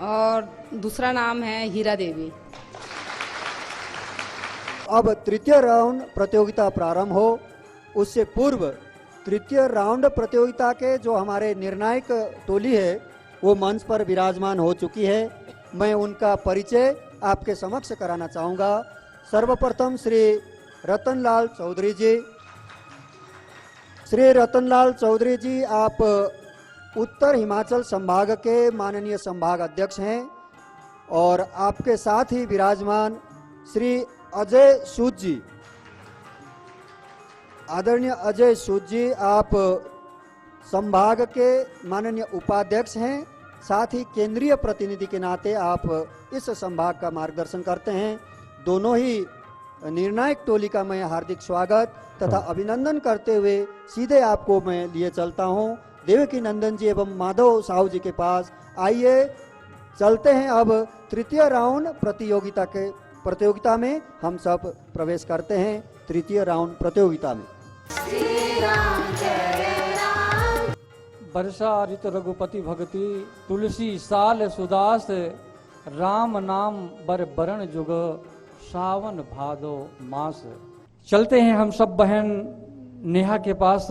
Speaker 15: और दूसरा नाम है हीरा देवी।
Speaker 16: अब तृतीय राउंड प्रतियोगिता प्रारंभ हो उससे पूर्व तृतीय राउंड प्रतियोगिता के जो हमारे निर्णायक टोली है वो मंच पर विराजमान हो चुकी है। मैं उनका परिचय आपके समक्ष कराना चाहूँगा। सर्वप्रथम श्री रतनलाल चौधरी जी। श्री रतनलाल चौधरी जी आप उत्तर हिमाचल संभाग के माननीय संभाग अध्यक्ष हैं और आपके साथ ही विराजमान श्री अजय सूद जी। आदरणीय अजय सूद जी आप संभाग के माननीय उपाध्यक्ष हैं, साथ ही केंद्रीय प्रतिनिधि के नाते आप इस संभाग का मार्गदर्शन करते हैं। दोनों ही निर्णायक टोली का मैं हार्दिक स्वागत तथा अभिनंदन करते हुए सीधे आपको मैं लिए चलता हूं देवकी नंदन जी एवं माधव साहू जी के पास। आइए चलते हैं अब तृतीय राउंड प्रतियोगिता में हम सब प्रवेश करते हैं तृतीय राउंड प्रतियोगिता में।
Speaker 8: वर्षा ऋतु रघुपति भगति तुलसी साल सुदास राम नाम बर बरण जुग सावन भादो मास। चलते हैं हम सब बहन नेहा के पास,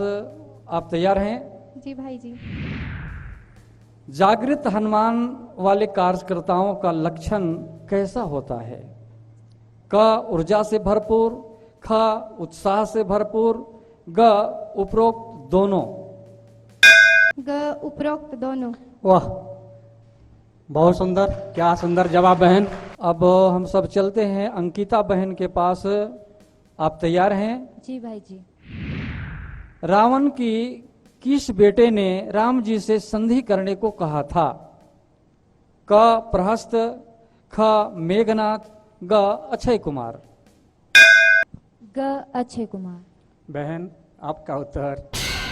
Speaker 8: आप तैयार हैं?
Speaker 17: जी भाई जी।
Speaker 8: जागृत हनुमान वाले कार्यकर्ताओं का लक्षण कैसा होता है? क ऊर्जा से भरपूर, ख उत्साह से भरपूर, ग उपरोक्त दोनों।
Speaker 17: ग उपरोक्त दोनों।
Speaker 6: वाह, बहुत सुंदर, क्या सुंदर जवाब बहन।
Speaker 8: अब हम सब चलते हैं अंकिता बहन के पास, आप तैयार हैं?
Speaker 17: जी भाई जी।
Speaker 8: रावण की किस बेटे ने राम जी से संधि करने को कहा था? क प्रहस्त, ख मेघनाथ, ग अक्षय कुमार।
Speaker 17: ग अक्षय कुमार।
Speaker 6: बहन आपका उत्तर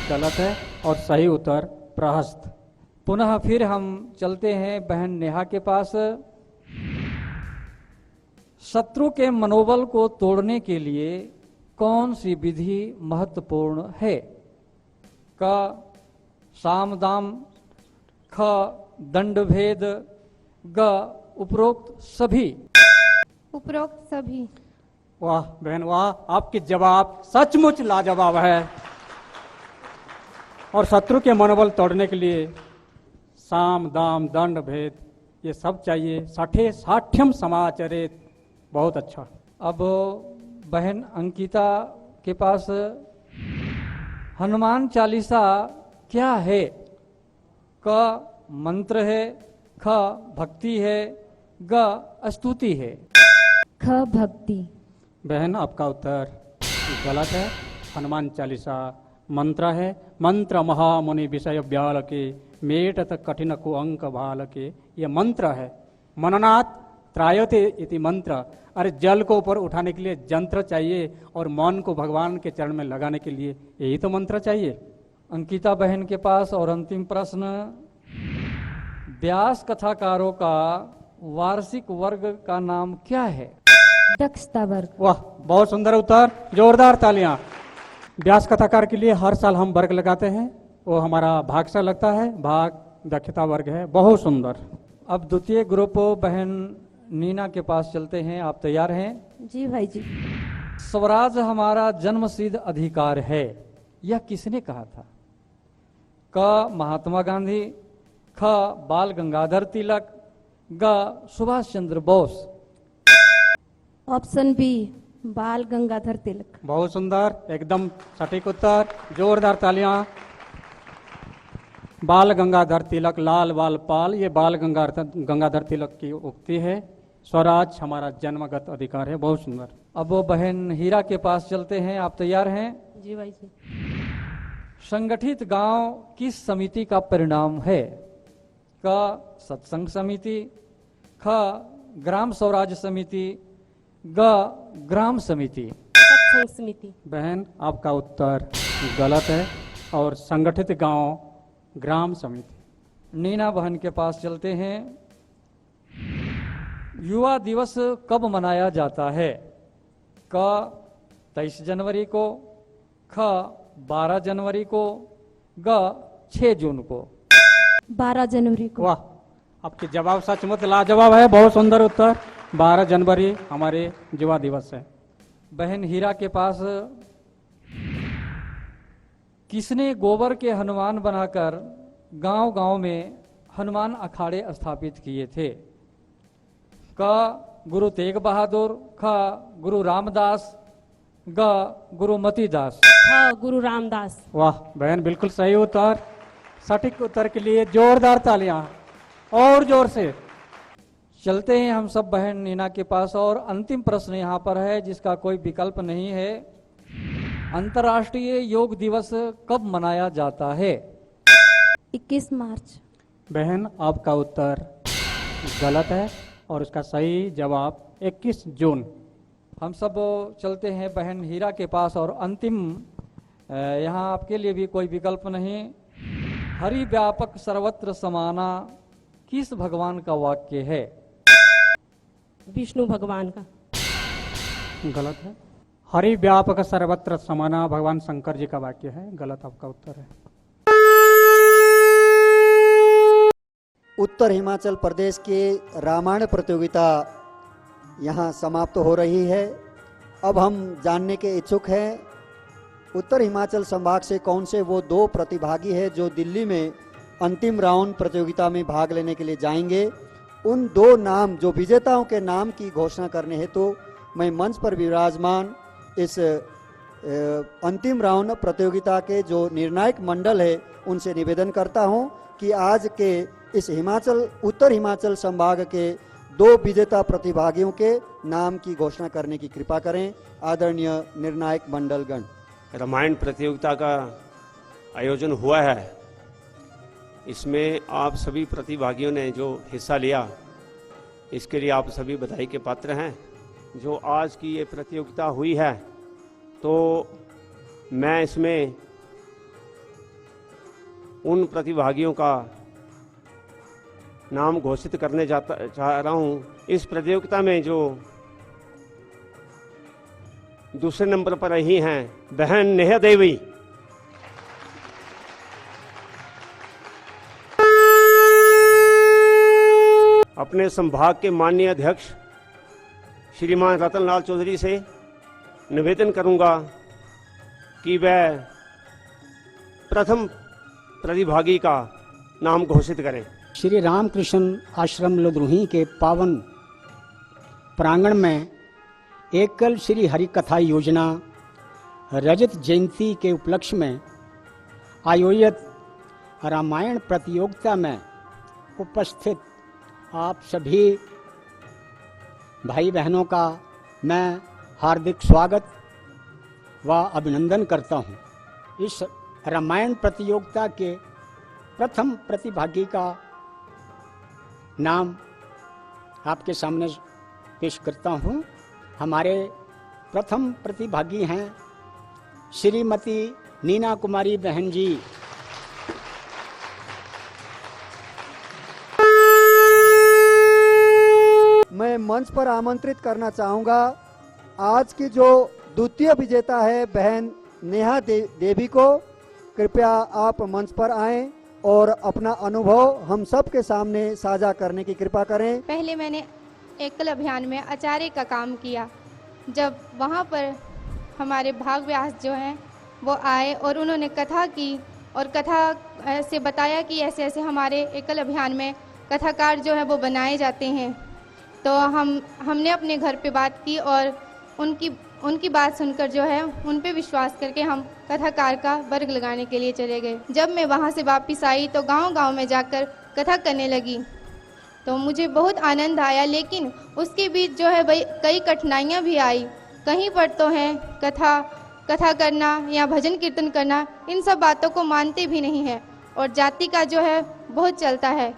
Speaker 6: गलत है और सही उत्तर प्रहस्त।
Speaker 8: पुनः फिर हम चलते हैं बहन नेहा के पास। शत्रु के मनोबल को तोड़ने के लिए कौन सी विधि महत्वपूर्ण है? क साम दाम, ख दंड भेद, ग उपरोक्त सभी।
Speaker 17: उपरोक्त सभी।
Speaker 6: वाह बहन वाह, आपके जवाब सचमुच लाजवाब है। और शत्रु के मनोबल तोड़ने के लिए साम दाम दंड भेद ये सब चाहिए। साठे साठ्यम समाचरित, बहुत अच्छा।
Speaker 8: अब बहन अंकिता के पास हनुमान चालीसा क्या है? क मंत्र है, ख भक्ति है, ग स्तुति है।
Speaker 17: ख भक्ति।
Speaker 6: बहन आपका उत्तर गलत है। हनुमान चालीसा मंत्र है। मंत्र महामुनि विषय व्याल के मेटत कठिन को अंक भाल के, ये मंत्र है। मननात् त्रायते इति मंत्र। अरे जल को ऊपर उठाने के लिए यंत्र चाहिए और मन को भगवान के चरण में लगाने के लिए यही तो मंत्र चाहिए।
Speaker 8: अंकिता बहन के पास और अंतिम प्रश्न,
Speaker 6: व्यास कथाकारों का वार्षिक वर्ग का नाम क्या है?
Speaker 17: दक्षता वर्ग।
Speaker 6: वाह, बहुत सुंदर उत्तर, जोरदार तालियां। व्यास कथाकार के लिए हर साल हम वर्ग लगाते हैं, वो हमारा भाग सा लगता है, भाग दक्षता वर्ग है। बहुत सुंदर। अब द्वितीय ग्रुप बहन नीना के पास चलते हैं, आप तैयार हैं?
Speaker 17: जी भाई जी।
Speaker 6: स्वराज हमारा जन्मसिद्ध अधिकार है, यह किसने कहा था? क महात्मा गांधी, ख बाल गंगाधर तिलक, ग सुभाष चंद्र बोस।
Speaker 17: ऑप्शन बी बाल गंगाधर तिलक।
Speaker 6: बहुत सुंदर, एकदम सटीक उत्तर, जोरदार तालियां। बाल गंगाधर तिलक, लाल बाल पाल, ये बाल गंगाधर तिलक की उक्ति है। स्वराज हमारा जन्मगत अधिकार है। बहुत सुंदर। अब वो बहन हीरा के पास चलते हैं, आप तैयार हैं?
Speaker 17: जी भाई जी।
Speaker 6: संगठित गांव किस समिति का परिणाम है? क सत्संग समिति, ख ग्राम स्वराज समिति, ग ग्राम समिति।
Speaker 17: सत्संग समिति।
Speaker 6: बहन आपका उत्तर गलत है, और संगठित गांव ग्राम समिति। नीना बहन के पास चलते हैं। युवा दिवस कब मनाया जाता है? क 23 जनवरी को, ख 12 जनवरी को, ग 6 जून को।
Speaker 17: 12 जनवरी को।
Speaker 6: वाह, आपके जवाब सचमुच लाजवाब है, बहुत सुंदर उत्तर। 12 जनवरी हमारे युवा दिवस है। बहन हीरा के पास किसने गोबर के हनुमान बनाकर गांव-गांव में हनुमान अखाड़े स्थापित किए थे? क गुरु तेग बहादुर, ख गुरु रामदास, ग गुरु मतीदास।
Speaker 17: हाँ, गुरु रामदास।
Speaker 6: वाह बहन, बिल्कुल सही उत्तर। सटीक उत्तर के लिए जोरदार तालियां, और जोर से। चलते हैं हम सब बहन नीना के पास, और अंतिम प्रश्न यहाँ पर है जिसका कोई विकल्प नहीं है। अंतर्राष्ट्रीय योग दिवस कब मनाया जाता है?
Speaker 17: 21 मार्च।
Speaker 6: बहन आपका उत्तर गलत है, और उसका सही जवाब 21 जून। हम सब चलते हैं बहन हीरा के पास, और अंतिम यहाँ आपके लिए भी कोई विकल्प नहीं। हरि व्यापक सर्वत्र समाना किस भगवान का वाक्य है?
Speaker 17: विष्णु भगवान का।
Speaker 6: गलत है। हरि व्यापक सर्वत्र समाना भगवान शंकर जी का वाक्य है। गलत आपका उत्तर है।
Speaker 16: उत्तर हिमाचल प्रदेश के रामायण प्रतियोगिता यहाँ समाप्त हो रही है। अब हम जानने के इच्छुक हैं उत्तर हिमाचल संभाग से कौन से वो 2 प्रतिभागी हैं जो दिल्ली में अंतिम राउंड प्रतियोगिता में भाग लेने के लिए जाएंगे। उन 2 नाम, जो विजेताओं के नाम की घोषणा करने हेतु मैं मंच पर विराजमान इस अंतिम राउंड प्रतियोगिता के जो निर्णायक मंडल है उनसे निवेदन करता हूं कि आज के इस उत्तर हिमाचल संभाग के 2 विजेता प्रतिभागियों के नाम की घोषणा करने की कृपा करें। आदरणीय निर्णायक मंडलगण।
Speaker 21: रामायण प्रतियोगिता का आयोजन हुआ है, इसमें आप सभी प्रतिभागियों ने जो हिस्सा लिया इसके लिए आप सभी बधाई के पात्र हैं। जो आज की ये प्रतियोगिता हुई है तो मैं इसमें उन प्रतिभागियों का नाम घोषित करने चाह रहा हूँ। इस प्रतियोगिता में जो दूसरे नंबर पर रही हैं बहन नेहा देवी, अपने संभाग के माननीय अध्यक्ष श्रीमान रतनलाल चौधरी से निवेदन करूंगा कि वह प्रथम प्रतिभागी का नाम घोषित करें।
Speaker 22: श्री रामकृष्ण आश्रम लुद्रुही के पावन प्रांगण में एकल श्री हरि कथा योजना रजत जयंती के उपलक्ष्य में आयोजित रामायण प्रतियोगिता में उपस्थित आप सभी भाई बहनों का मैं हार्दिक स्वागत व अभिनंदन करता हूं। इस रामायण प्रतियोगिता के प्रथम प्रतिभागी का नाम आपके सामने पेश करता हूं। हमारे प्रथम प्रतिभागी हैं श्रीमती नीना कुमारी बहन जी।
Speaker 16: मंच पर आमंत्रित करना चाहूँगा आज की जो द्वितीय विजेता है बहन नेहा देवी को। कृपया आप मंच पर आएं और अपना अनुभव हम सब के सामने साझा करने की कृपा करें।
Speaker 2: पहले मैंने एकल अभियान में आचार्य का काम किया। जब वहाँ पर हमारे भाग व्यास जो हैं वो आए और उन्होंने कथा की और कथा से बताया कि ऐसे ऐसे हमारे एकल अभियान में कथाकार जो है वो बनाए जाते हैं। तो हमने अपने घर पे बात की और उनकी बात सुनकर जो है उन पे विश्वास करके हम कथाकार का वर्ग लगाने के लिए चले गए। जब मैं वहाँ से वापस आई तो गांव-गांव में जाकर कथा करने लगी तो मुझे बहुत आनंद आया, लेकिन उसके बीच जो है भाई कई कठिनाइयाँ भी आई। कहीं पर तो है कथा करना या भजन कीर्तन करना, इन सब बातों को मानते भी नहीं हैं और जाति का जो है बहुत चलता है।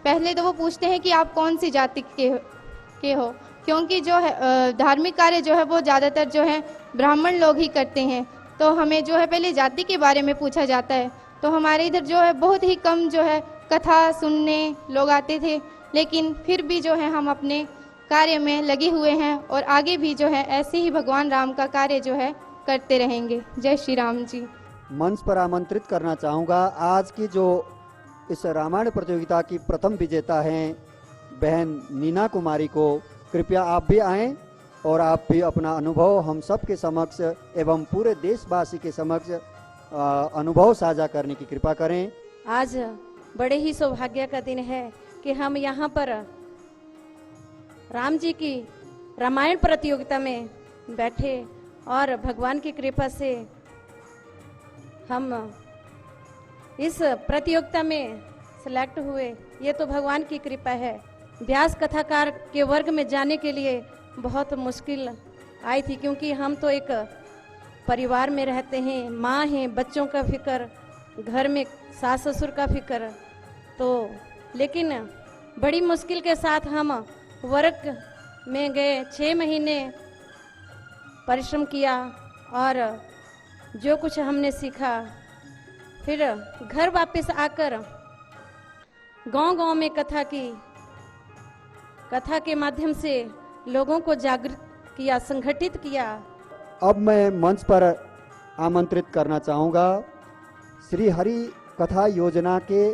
Speaker 2: पहले तो वो पूछते हैं कि आप कौन सी जाति के हो, क्योंकि जो है धार्मिक कार्य जो है वो ज़्यादातर जो है ब्राह्मण लोग ही करते हैं। तो हमें जो है पहले जाति के बारे में पूछा जाता है। तो हमारे इधर जो है बहुत ही कम जो है कथा सुनने लोग आते थे, लेकिन फिर भी जो है हम अपने कार्य में लगे हुए हैं और आगे भी जो है ऐसे ही भगवान राम का कार्य जो है करते रहेंगे। जय श्री राम जी।
Speaker 16: मंच पर आमंत्रित करना चाहूँगा आज की जो इस रामायण प्रतियोगिता की प्रथम विजेता हैं बहन नीना कुमारी को। कृपया आप भी आएं और आप भी अपना अनुभव हम सब के समक्ष एवं पूरे देशवासी के समक्ष अनुभव साझा करने की कृपा करें।
Speaker 20: आज बड़े ही सौभाग्य का दिन है कि हम यहाँ पर राम जी की रामायण प्रतियोगिता में बैठे और भगवान की कृपा से हम इस प्रतियोगिता में सिलेक्ट हुए। ये तो भगवान की कृपा है। व्यास कथाकार के वर्ग में जाने के लिए बहुत मुश्किल आई थी, क्योंकि हम तो एक परिवार में रहते हैं, माँ हैं, बच्चों का फिक्र, घर में सास ससुर का फिक्र, तो लेकिन बड़ी मुश्किल के साथ हम वर्ग में गए। 6 महीने परिश्रम किया और जो कुछ हमने सीखा, फिर घर वापस आकर गांव-गांव में कथा की। कथा के माध्यम से लोगों को जागृत किया, संगठित किया।
Speaker 16: अब मैं मंच पर आमंत्रित करना चाहूँगा श्री हरि कथा योजना के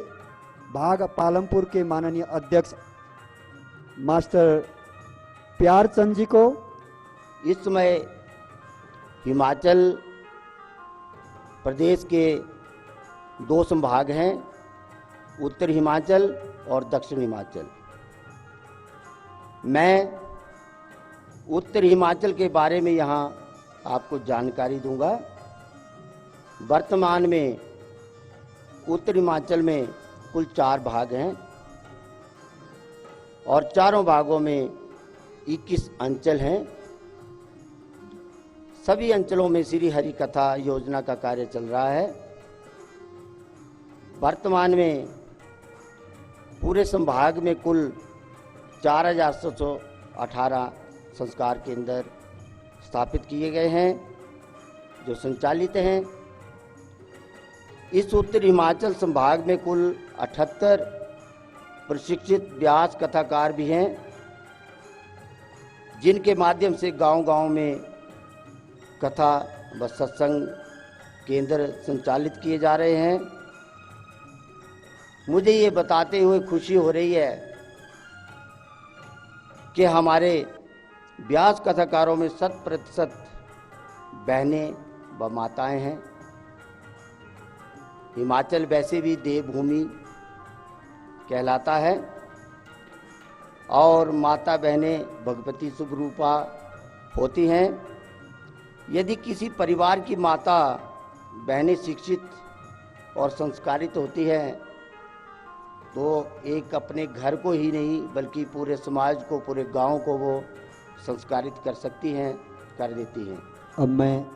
Speaker 16: भाग पालमपुर के माननीय अध्यक्ष मास्टर प्यारचंद जी को।
Speaker 4: इस समय हिमाचल प्रदेश के 2 संभाग हैं, उत्तर हिमाचल और दक्षिण हिमाचल। मैं उत्तर हिमाचल के बारे में यहाँ आपको जानकारी दूंगा। वर्तमान में उत्तर हिमाचल में कुल 4 भाग हैं और चारों भागों में 21 अंचल हैं। सभी अंचलों में श्री हरि कथा योजना का कार्य चल रहा है। वर्तमान में पूरे संभाग में कुल 4718 संस्कार केंद्र स्थापित किए गए हैं जो संचालित हैं। इस उत्तर हिमाचल संभाग में कुल 78 प्रशिक्षित व्यास कथाकार भी हैं, जिनके माध्यम से गांव-गांव में कथा व सत्संग केंद्र संचालित किए जा रहे हैं। मुझे ये बताते हुए खुशी हो रही है कि हमारे व्यास कथाकारों में 100% बहनें व माताएं हैं। हिमाचल वैसे भी देवभूमि कहलाता है और माता बहनें भगवती स्वरूपा होती हैं। यदि किसी परिवार की माता बहनें शिक्षित और संस्कारित होती हैं तो एक अपने घर को ही नहीं बल्कि पूरे समाज को, पूरे गांव को वो संस्कारित कर सकती हैं, कर देती हैं।
Speaker 16: अब मैं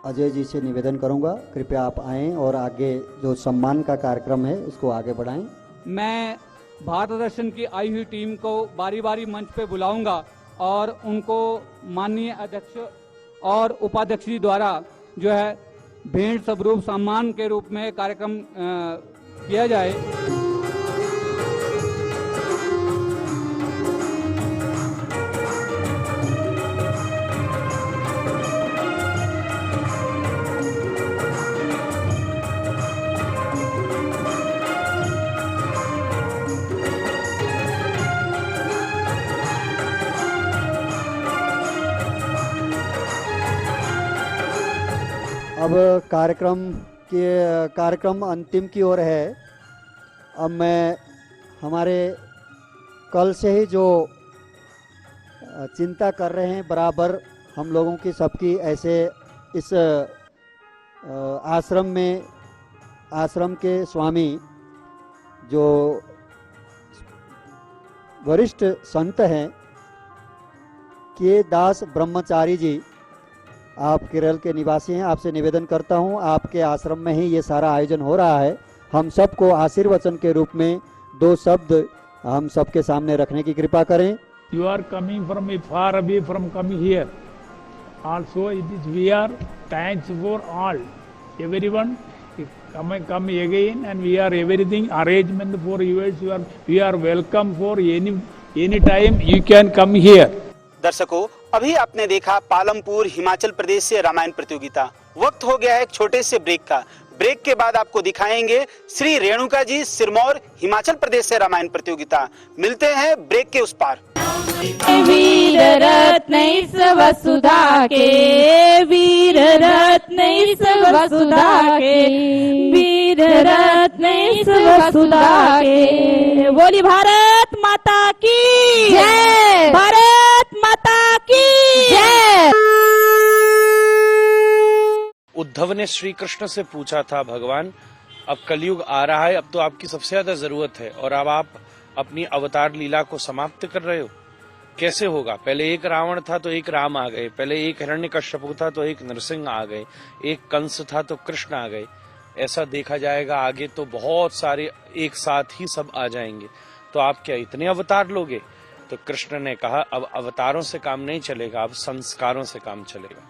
Speaker 16: अजय जी से निवेदन करूंगा, कृपया आप आएं और आगे जो सम्मान का कार्यक्रम है उसको आगे बढ़ाएं।
Speaker 6: मैं भारत दर्शन की आई हुई टीम को बारी बारी मंच पे बुलाऊंगा और उनको माननीय अध्यक्ष और उपाध्यक्ष जी द्वारा जो है भेंट स्वरूप सम्मान के रूप में कार्यक्रम किया जाए।
Speaker 16: अब कार्यक्रम अंतिम की ओर है। अब मैं हमारे कल से ही जो चिंता कर रहे हैं बराबर हम लोगों की सबकी ऐसे इस आश्रम के स्वामी जो वरिष्ठ संत हैं के दास ब्रह्मचारी जी, आप केरल के निवासी हैं। आपसे निवेदन करता हूं, आपके आश्रम में ही ये सारा आयोजन हो रहा है। हम सबको आशीर्वचन के रूप में 2 शब्द हम सबके सामने रखने की कृपा करें।
Speaker 3: You are coming from far away from coming here. Also, we are thanks for all, everyone. Come again, and we are everything arrangement for yours. We are welcome for any time you can come here.
Speaker 7: दर्शकों, अभी आपने देखा पालमपुर हिमाचल प्रदेश से रामायण प्रतियोगिता। वक्त हो गया है एक छोटे से ब्रेक का। ब्रेक के बाद आपको दिखाएंगे श्री रेणुका जी सिरमौर हिमाचल प्रदेश से रामायण प्रतियोगिता। मिलते हैं ब्रेक के उस पार।
Speaker 17: वीर रत्न इस वसुधा के, वीर रत्न इस वसुधा के, वीर रत्न इस वसुधा के। बोली भारत माता की जय, भारत माता की जय।
Speaker 5: उद्धव ने श्री कृष्ण से पूछा था, भगवान अब कलयुग आ रहा है, अब तो आपकी सबसे ज्यादा जरूरत है और अब आप अपनी अवतार लीला को समाप्त कर रहे हो, कैसे होगा? पहले एक रावण था तो एक राम आ गए, पहले एक हिरण्यकश्यप था तो एक नरसिंह आ गए, एक कंस था तो कृष्ण आ गए। ऐसा देखा जाएगा आगे तो बहुत सारे एक साथ ही सब आ जाएंगे, तो आप क्या इतने अवतार लोगे? तो कृष्ण ने कहा अब अवतारों से काम नहीं चलेगा, अब संस्कारों से काम चलेगा।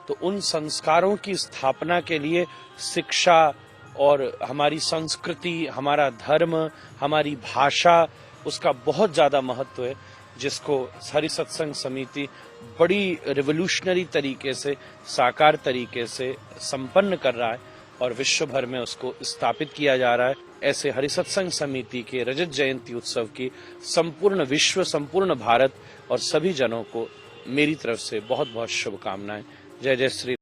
Speaker 5: तो उन संस्कारों की स्थापना के लिए शिक्षा और हमारी संस्कृति, हमारा धर्म, हमारी भाषा, उसका बहुत ज्यादा महत्व है, जिसको हरि सत्संग समिति बड़ी रिवोल्यूशनरी तरीके से, साकार तरीके से संपन्न कर रहा है और विश्व भर में उसको स्थापित किया जा रहा है। ऐसे हरि सत्संग समिति के रजत जयंती उत्सव की संपूर्ण विश्व, संपूर्ण भारत और सभी जनों को मेरी तरफ से बहुत बहुत शुभकामनाएं। जय जय श्री